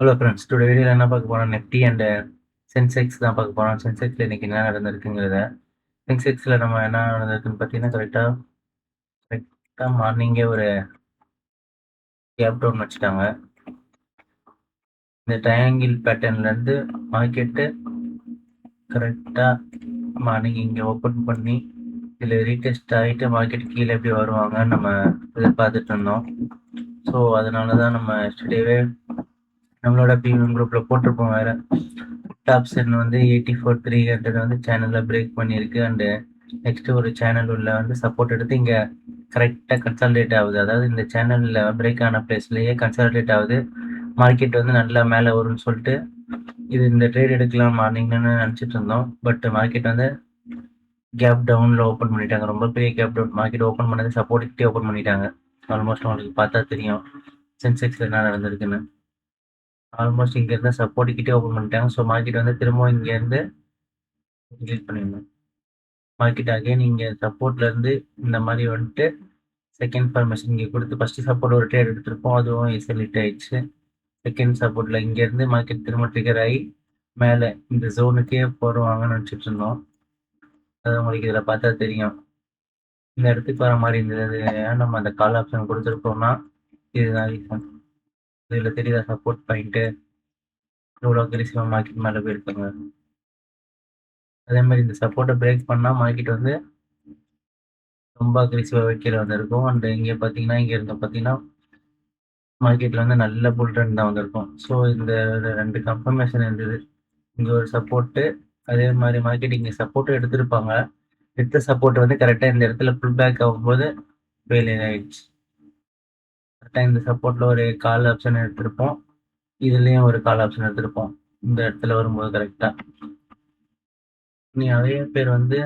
Hello friends, today வீடியோவில் என்ன பார்க்க போறோம்? நிஃப்டி அண்ட் சென்செக்ஸ் தான் பார்க்க போறோம். சென்செக்ஸில் இன்னைக்கு என்ன நடந்திருக்குங்கிறத. சென்செக்ஸில் நம்ம என்ன நடந்திருக்குன்னு பார்த்தீங்கன்னா, கரெக்டாக மார்னிங்கே ஒரு கேப் டவுன் வச்சுட்டாங்க. இந்த ட்ரையாங்கிள் பேட்டர்ன்லேருந்து மார்க்கெட்டு கரெக்டாக மார்னிங் இங்கே ஓப்பன் பண்ணி இதில் ரீடெஸ்ட் ஆகிட்டு மார்க்கெட் கீழே எப்படி வருவாங்கன்னு நம்ம எதிர்பார்த்துட்டு இருந்தோம். ஸோ அதனால தான் நம்ம எஸ்டர்டேவே நம்மளோட ப்ரீமியம் குரூப்பில் போட்டிருப்போம் வேறு. ஆப்ஷன் வந்து 84,300 வந்து சேனலில் பிரேக் பண்ணியிருக்கு. அண்டு நெக்ஸ்ட்டு ஒரு சேனல் உள்ள வந்து சப்போர்ட் எடுத்து இங்கே கரெக்டாக கன்சாலிடேட் ஆகுது. அதாவது இந்த சேனலில் பிரேக் ஆன பிளேஸ்லேயே கன்சாலிடேட் ஆகுது. மார்க்கெட் வந்து நல்லா மேலே வரும்னு சொல்லிட்டு இது இந்த ட்ரேட் எடுக்கலாம் மார்னிங்னு நினச்சிட்டு இருந்தோம். பட் மார்க்கெட் வந்து கேப் டவுனில் ஓப்பன் பண்ணிட்டாங்க. ரொம்ப பெரிய கேப் டவுன். மார்க்கெட் ஓப்பன் பண்ணது சப்போர்ட்டுக்கிட்டே ஓப்பன் பண்ணிட்டாங்க. ஆல்மோஸ்ட் உங்களுக்கு பார்த்தா தெரியும் சென்செக்ஸில் என்ன நடந்திருக்குன்னு. ஆல்மோஸ்ட் இங்கேருந்து சப்போர்ட்டுக்கிட்டே ஓப்பன் பண்ணிட்டாங்க. ஸோ மார்க்கெட் வந்து திரும்பவும் இங்கேருந்து டிலீட் பண்ணிடணும். மார்க்கெட் அகைன் இங்கே சப்போர்ட்லேருந்து இந்த மாதிரி வந்துட்டு செகண்ட் ஃபார்மேஷன் இங்கே கொடுத்து ஃபஸ்ட்டு சப்போர்ட் ஒரு ட்ரேட் எடுத்திருப்போம். அதுவும் எஸ்எல்இட் ஆயிடுச்சு. செகண்ட் சப்போர்ட்டில் இங்கேருந்து மார்க்கெட் திரும்ப ட்ரிகர் ஆகி மேலே இந்த ஜோனுக்கே போடுவாங்கன்னு நினச்சிட்டு இருந்தோம். அது உங்களுக்கு இதில் பார்த்தா தெரியும். இந்த இடத்துக்கு வர மாதிரி இருந்தது. நம்ம அந்த கால் ஆப்ஷன் கொடுத்துருக்கோம்னா இதுதான் ரீசன். இதில் தெரியுதா சப்போர்ட் பாயிண்ட்டு எவ்வளோ அக்ரெசிவாக மார்க்கெட் மேலே போயிருக்காங்க. அதே மாதிரி இந்த சப்போர்ட்டை பிரேக் பண்ணால் மார்க்கெட் வந்து ரொம்ப அக்ரெசிவாக கீழே வந்திருக்கும். அண்ட் இங்கே பார்த்தீங்கன்னா இங்கே இருந்த பார்த்தீங்கன்னா மார்க்கெட்டில் வந்து நல்ல புல் ட்ரெண்ட் தான் வந்திருக்கும். ஸோ இந்த ரெண்டு கன்ஃபர்மேஷன் இருந்தது. இங்கே ஒரு சப்போர்ட்டு, அதே மாதிரி மார்க்கெட் இங்கே சப்போர்ட்டும் எடுத்திருப்பாங்க. எடுத்த சப்போர்ட் வந்து கரெக்டாக இந்த இடத்துல புல் பேக் ஆகும்போது ஃபெயிலியர் ஆயிடுச்சு. கரெக்டாக இந்த சப்போர்ட்டில் ஒரு கால் ஆப்ஷன் எடுத்திருப்போம். இதுலேயும் ஒரு கால் ஆப்ஷன் எடுத்திருப்போம். இந்த இடத்துல வரும்போது கரெக்டாக நிறைய பேர் வந்து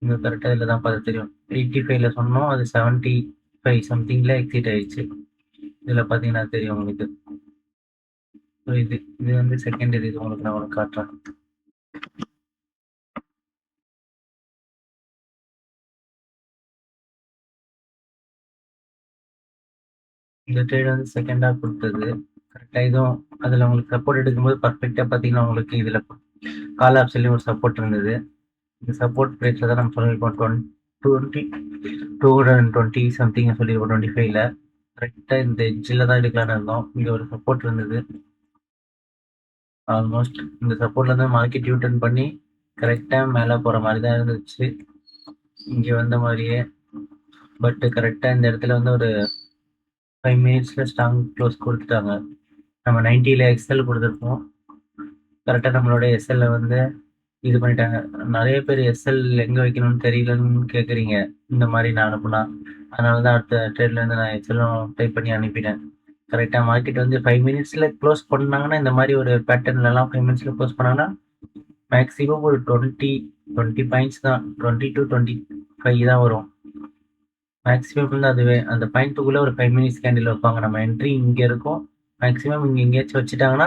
இங்கே கரெக்டாக இதில் தான் பார்த்து தெரியும். 85ல சொன்னோம், அது 75 சம்திங்கில் எக்ஸிட் ஆயிடுச்சு. இதில் பார்த்தீங்கன்னா தெரியும் உங்களுக்கு. ஸோ இது வந்து செகண்ட் இது உங்களுக்கு நான் உங்களுக்கு காட்டுறேன். இந்த ட்ரேட் வந்து செகண்டாக கொடுத்தது கரெக்டாக. இதுவும் அதில் உங்களுக்கு சப்போர்ட் எடுக்கும்போது பர்ஃபெக்டாக பார்த்தீங்கன்னா உங்களுக்கு இதில் கால் ஆப்ஷன்லேயும் ஒரு சப்போர்ட் இருந்தது. இந்த சப்போர்ட் ப்ரைஸில் தான் நம்ம சொல்லியிருக்கோம் 220 சம்திங் சொல்லியிருக்கோம் 25ல. கரெக்டாக இந்த எட்ஜில் தான் எடுக்கலான்னு இருந்தோம். இங்கே ஒரு சப்போர்ட் இருந்தது. ஆல்மோஸ்ட் இந்த சப்போர்ட்லேருந்து மார்க்கெட் யூ டர்ன் பண்ணி கரெக்டாக மேலே போகிற மாதிரி தான் இருந்துச்சு இங்கே வந்த மாதிரியே. பட் கரெக்டாக இந்த இடத்துல வந்து ஒரு 5 மினிட்ஸில் ஸ்ட்ராங் க்ளோஸ் கொடுத்துட்டாங்க. நம்ம 90ல் எக்ஸ்எல் கொடுத்துருப்போம். கரெக்டாக நம்மளோட எஸ்எல்ல வந்து இது பண்ணிட்டாங்க. நிறைய பேர் எஸ்எல் எங்கே வைக்கணும்னு தெரியலன்னு கேட்குறீங்க இந்த மாதிரி நான் அனுப்புனா. அதனால தான் அடுத்த ட்ரேட்லேருந்து நான் எஸ்எல்லும் டைப் பண்ணி அனுப்பிட்டேன். கரெக்டாக மார்க்கெட் வந்து 5 மினிட்ஸில் க்ளோஸ் பண்ணாங்கன்னா, இந்த மாதிரி ஒரு பேட்டர்ன்லலாம் 5 மினிட்ஸில் க்ளோஸ் பண்ணாங்கன்னா மேக்ஸிமம் ஒரு 20 பாயிண்ட்ஸ் தான், 20 to 25 தான் வரும் மேக்ஸிமம். வந்து அதுவே அந்த பாயிண்ட்டுக்குள்ளே ஒரு 5 மினிட்ஸ் கேண்டில் வைப்பாங்க. நம்ம என்ட்ரி இங்கே இருக்கும். மேக்ஸிமம் இங்கே எங்கேயாச்சும் வச்சுட்டாங்கன்னா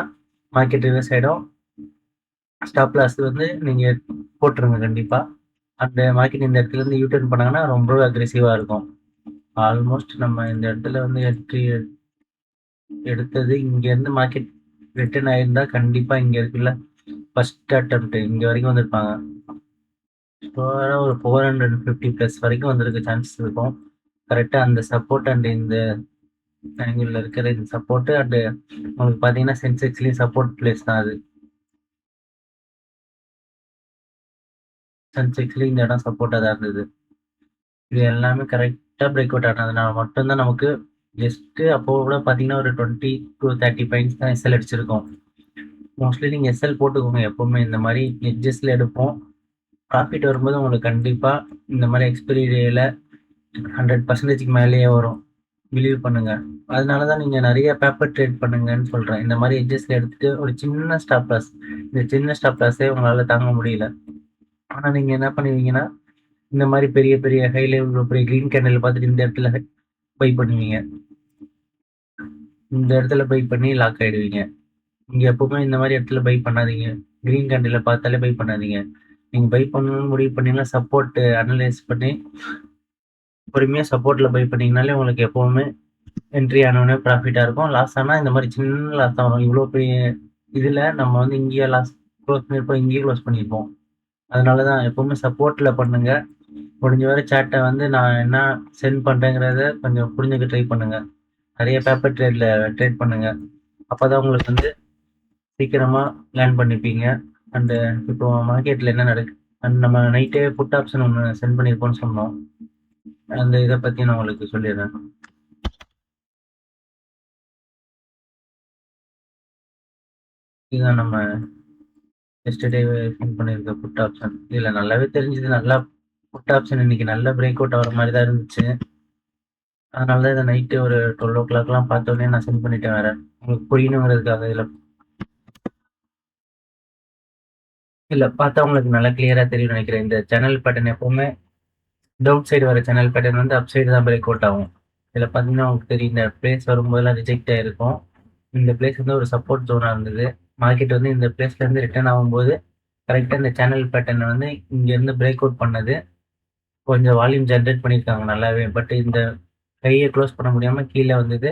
மார்க்கெட் ரிவர்ஸ் ஆகிடும். ஸ்டாப் லாஸ் வந்து நீங்கள் போட்டுருங்க கண்டிப்பாக. அந்த மார்க்கெட் இந்த இடத்துல இருந்து யூட்டர்ன் பண்ணாங்கன்னா ரொம்பவே அக்ரெசிவாக இருக்கும். ஆல்மோஸ்ட் நம்ம இந்த இடத்துல வந்து என்ட்ரி எடுத்தது இங்கேருந்து மார்க்கெட் ரிட்டர்ன் ஆகியிருந்தா கண்டிப்பாக இங்கே இருக்குல்ல ஃபஸ்ட் அட்டம்ப்ட் இங்கே வரைக்கும் வந்திருப்பாங்க. ஷுவராக ஒரு 450+ வரைக்கும் வந்திருக்க சான்சஸ் இருக்கும். கரெக்டாக அந்த சப்போர்ட் அண்ட் இந்த ஆங்கிளில் இருக்கிற இந்த சப்போர்ட்டு அண்டு உங்களுக்கு பார்த்தீங்கன்னா சென்செக்ஸ்லேயும் சப்போர்ட் பிளேஸ் தான் அது. சென்செக்ஸ்லேயும் இந்த இடம் சப்போர்ட்டாக தான் இருந்தது. இது எல்லாமே கரெக்டாக பிரேக் அவுட் ஆனதுனால மட்டும்தான் நமக்கு ஜஸ்ட்டு அப்போ கூட பார்த்தீங்கன்னா ஒரு 20 to 30 பாயிண்ட்ஸ் தான் எஸ்எல் அடிச்சிருக்கோம். மோஸ்ட்லி நீங்கள் எஸ்எல் போட்டுக்கோங்க எப்போவுமே. இந்த மாதிரி எட்ஜஸில் எடுப்போம். ப்ராஃபிட் வரும்போது உங்களுக்கு கண்டிப்பாக இந்த மாதிரி எக்ஸ்பைரி டேயில் 100% மேலேயே வரும். பிலீவ் பண்ணுங்க. அதனால தான் நீங்கள் நிறைய பேப்பர் ட்ரேட் பண்ணுங்கன்னு சொல்கிறேன். இந்த மாதிரி எட்ஜஸில் எடுத்துகிட்டு ஒரு சின்ன ஸ்டாப் லாஸ், இந்த சின்ன ஸ்டாப் லாஸே உங்களால் தாங்க முடியல. ஆனால் நீங்கள் என்ன பண்ணுவீங்கன்னா இந்த மாதிரி பெரிய பெரிய ஹை லெவல் பெரிய க்ரீன் கேண்டில் பார்த்துட்டு இந்த இடத்துல பை பண்ணுவீங்க. இந்த இடத்துல பை பண்ணி லாக் ஆகிடுவீங்க. இங்கே எப்போவுமே இந்த மாதிரி இடத்துல பை பண்ணாதீங்க. க்ரீன் கேண்டில் பார்த்தாலே பை பண்ணாதீங்க. நீங்கள் பை பண்ணணும்னு முடிவு பண்ணீங்கன்னா சப்போர்ட்டு அனலைஸ் பண்ணி பொறுமையாக சப்போர்ட்டில் பை பண்ணிங்கனாலே உங்களுக்கு எப்போவுமே என்ட்ரி ஆனோனே ப்ராஃபிட்டா இருக்கும். லாஸ் ஆனா இந்த மாரி சின்ன லாஸ் தான் வரும். இவ்ளோ பெரிய இதுல நம்ம வந்து இங்கேயே க்ளோஸ் பண்ணியிருப்போம், இங்கேயே க்ளோஸ் பண்ணியிருப்போம். அதனால தான் எப்பவுமே சப்போர்ட்ல பண்ணுங்க. முடிஞ்ச வரை சேட்ட வந்து நான் என்ன சென்ட் பண்றேங்கிறத கொஞ்சம் புரிஞ்சுக்க ட்ரை பண்ணுங்க. நெறைய பேப்பர் ட்ரேட் பண்ணுங்க. அப்பதான் உங்களுக்கு வந்து சீக்கிரமா லேர்ன் பண்ணிப்பீங்க. அண்ட் இப்போ மார்க்கெட்ல என்ன நடக்கு அண்ட் நம்ம நைட்டே புட் ஆப்ஷன் ஒண்ணு சென்ட் பண்ணியிருப்போம்னு சொன்னோம். அந்த இத பத்தி நான் உங்களுக்கு சொல்லிடுறேன். இதுதான் நம்ம எஸ்டர்டே சென்ட் பண்ணியிருக்க புட் ஆப்ஷன். இதுல நல்லாவே தெரிஞ்சுது. நல்லா புட் ஆப்ஷன் இன்னைக்கு நல்ல பிரேக் அவுட் ஆகுற மாரி தான் இருந்துச்சு. அதனால தான் இத நைட்டு ஒரு 12:00லாம் பார்த்தோனே நான் சென்ட் பண்ணிட்டேன் வேற. உங்களுக்கு புரியணுங்கிறதுக்காக. இல்ல பார்த்தா உங்களுக்கு நல்லா கிளியரா தெரியும்னு நெனைக்கிறேன். இந்த சேனல் பேட்டர்ன் எப்பவுமே டவுன் சைடு வர சேனல் பேட்டர்ன் வந்து அப் சைடு தான் பிரேக் அவுட் ஆகும். இதுல பார்த்தீங்கன்னா உங்களுக்கு தெரியும். இந்த பிளேஸ் வரும்போதெல்லாம் ரிஜெக்ட் ஆயிருக்கும். இந்த பிளேஸ் வந்து ஒரு சப்போர்ட் ஜோனா இருந்தது. மார்க்கெட் வந்து இந்த பிளேஸ்ல இருந்து ரிட்டர்ன் ஆகும்போது கரெக்ட்டா இந்த சேனல் பேட்டர்ன் வந்து இங்க இருந்து பிரேக் அவுட் பண்ணது. கொஞ்சம் வால்யூம் ஜெனரேட் பண்ணியிருக்காங்க நல்லாவே. பட் இந்த கைய க்ளோஸ் பண்ண முடியாம கீழ வந்தது.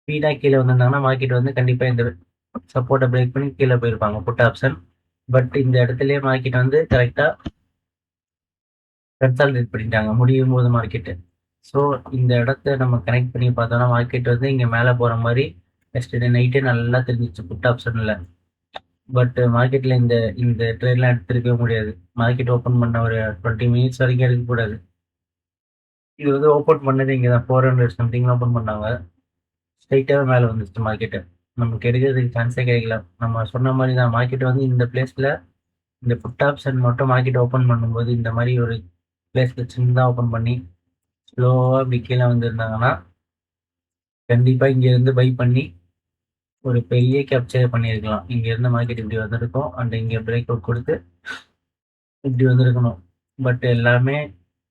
ஸ்பீடா கீழ வந்திருந்தாங்கன்னா, மார்க்கெட் வந்து கண்டிப்பா இந்த சப்போர்ட்ட பிரேக் பண்ணி கீழ போயிருப்பாங்க புட் ஆப்ஷன். பட் இந்த இடத்திலேயே மார்க்கெட் வந்து கரெக்ட்டா கன்சாலிடேட் பண்ணிட்டாங்க முடியும்போது மார்க்கெட்டு. ஸோ இந்த இடத்த நம்ம கனெக்ட் பண்ணி பார்த்தோம்னா, மார்க்கெட் வந்து இங்க மேல போற மாரி எஸ்டர்டே நைட்டே நல்லா தெரிஞ்சுச்சு புட் ஆப்ஷன்ல. பட் மார்க்கெட்ல இந்த இந்த ட்ரேட்லாம் எடுத்திருக்கவே முடியாது. மார்க்கெட் ஓப்பன் பண்ண ஒரு 20 மினிட்ஸ் வரைக்கும் எடுக்கக்கூடாது. இது வந்து ஓப்பன் பண்ணது இங்க தான் 400 சம்திங்ல ஓப்பன் பண்ணாங்க. ஸ்ட்ரெயிட்டாவே மேல வந்துருச்சு மார்க்கெட்டு. நமக்கு எடுக்கிறதுக்கு சான்ஸே கிடைக்கல. நம்ம சொன்ன மாரி தான் மார்க்கெட் வந்து இந்த பிளேஸ்ல இந்த புட் ஆப்ஷன் மட்டும் மார்க்கெட் ஓப்பன் பண்ணும்போது, இந்த மாரி ஒரு பிளேஸ்ல சின்னதா ஓப்பன் பண்ணி, ஸ்லோவா இப்படி கீழ வந்திருந்தாங்கன்னா, கண்டிப்பா இங்க இருந்து பை பண்ணி ஒரு பெரிய கேப்சர் பண்ணியிருக்கலாம். இங்க இருந்து மார்க்கெட் இப்படி வந்திருக்கும். அண்ட் இங்க பிரேக் அவுட் குடுத்து இப்படி வந்திருக்கணும். பட் எல்லாமே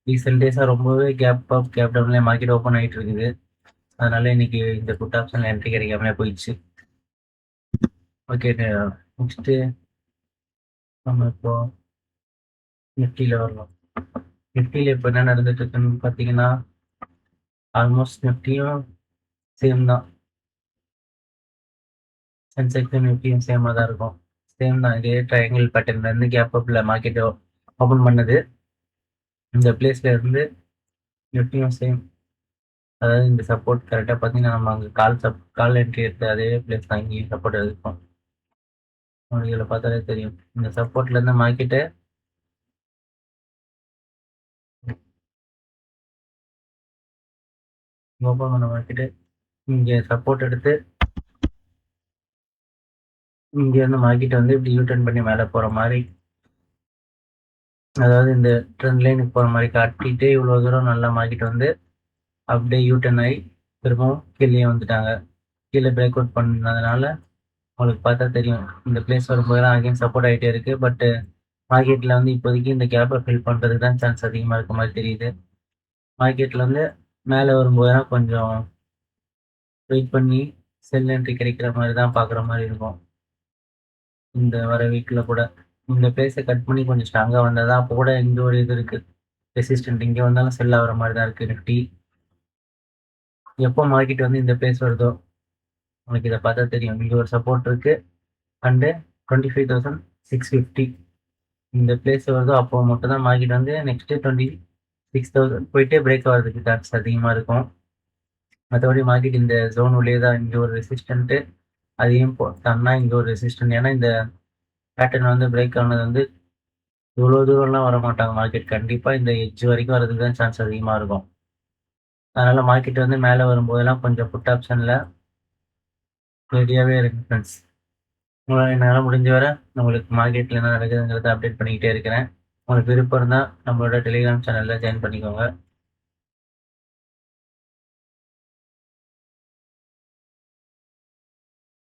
ரீசென்ட் டேஸா ரொம்பவே கேப் அப், கேப் டவுன்ல மார்க்கெட் ஓப்பன் ஆயிட்டு இருக்குது. அதனால இன்னைக்கு இந்த புட் ஆப்ஷன்ல என்ட்ரி கிடைக்காமலே போயிடுச்சு. ஓகே. நெக்ஸ்ட்டு நம்ம இப்போ நிஃப்டில வரலாம். நிஃப்டில இப்ப என்ன நடந்துட்டு இருக்குன்னு பார்த்தீங்கன்னா, ஆல்மோஸ்ட் நிஃப்டியும் சேம் தான். சென்செக்ஸும் நிஃப்டியும் சேமா தான் இருக்கும். சேம் தான். இதே ட்ரையாங்கிள் பேட்டர்ன்ல இருந்து கேப் அப்ல மார்க்கெட் ஓப்பன் பண்ணது. இந்த பிளேஸ்ல இருந்து நிஃப்டியும் சேம். அதாவது இந்த சப்போர்ட் கரெக்ட்டா பார்த்தீங்கன்னா, நம்ம அங்க கால் என்ட்ரி எடுத்த அதே பிளேஸ் தான் இங்கேயும் சப்போர்ட் இருக்கும். உங்களுக்கு இதுல பார்த்தாலே தெரியும். இந்த சப்போர்ட்ல இருந்து மார்க்கெட்டு ஓப்பன் பண்ண மார்க்கெட்டு இங்க சப்போர்ட் எடுத்து இங்க இருந்து மார்க்கெட் வந்து இப்படி யூ டர்ன் பண்ணி மேல போற மாரி, அதாவது இந்த ட்ரெண்ட் லைனுக்கு போற மாரி காட்டிட்டு இவ்வளோ தூரம் நல்லா மார்க்கெட் வந்து அப்படியே யூ டர்ன் ஆயி திரும்பவும் கீழயே வந்துட்டாங்க. கீழ பிரேக் அவுட் பண்ணதுனால உங்களுக்கு பார்த்தா தெரியும். இந்த பிளேஸ் வரும்போதெல்லாம் அகைன் சப்போர்ட் ஆயிட்டே இருக்கு. பட் மார்க்கெட்ல வந்து இப்போதைக்கு இந்த கேப்ப ஃபில் பண்றதுக்கு தான் சான்ஸ் அதிகமா இருக்க மாரி தெரியுது. மார்க்கெட்ல வந்து மேல வரும்போதெல்லாம் கொஞ்சம் வெயிட் பண்ணி செல் என்ட்ரி கிடைக்கிற மாரி தான் பார்க்குற மாரி இருக்கும். இந்த வர வீக்ல கூட. இந்த பிளேஸ கட் பண்ணி கொஞ்சம் ஸ்ட்ராங்கா வந்தா தான் அப்போ கூட இங்க ஒரு இது இருக்கு. ரெசிஸ்டன்ட் இங்க வந்தாலும் செல் ஆகுற மாரி தான் இருக்கு நிஃப்டி. எப்போ மார்க்கெட் வந்து இந்த பிளேஸ் வருதோ, உங்களுக்கு இத பார்த்தா தெரியும். இங்க ஒரு சப்போர்ட் இருக்கு. அண்ட் 25,650 இந்த பிளேஸ் வருதோ அப்போ மட்டும் தான் மார்க்கெட் வந்து நெக்ஸ்ட் 26,000 போயிட்டே பிரேக் ஆகுறதுக்கு சான்ஸ் அதிகமா இருக்கும். மத்தபடி மார்க்கெட் இந்த ஜோன் உள்ளயே தான். இங்க ஒரு ரெசிஸ்டன்ட் அதையும் தாண்டுனா இங்க ஒரு ரெசிஸ்டன்ட். ஏன்னா இந்த பேட்டர்ன் வந்து பிரேக் ஆனது வந்து இவ்வளோ தூரம்லாம் வரமாட்டாங்க மார்க்கெட். கண்டிப்பா இந்த எட்ஜ் வரைக்கும் வரதுக்கு தான் சான்ஸ் அதிகமா இருக்கும். அதனால மார்க்கெட் வந்து மேல வரும்போதெல்லாம் கொஞ்சம் புட் ஆப்ஷன்ல ரெடியாவே இருங்க ஃப்ரெண்ட்ஸ். என்னால முடிஞ்ச வரை உங்களுக்கு மார்க்கெட்ல என்ன நடக்குதுங்கிறத அப்டேட் பண்ணிக்கிட்டே இருக்கிறேன். உங்களுக்கு விருப்பம் இருந்தா நம்மளோட டெலிகிராம் சேனல்ல ஜாயின் பண்ணிக்கோங்க.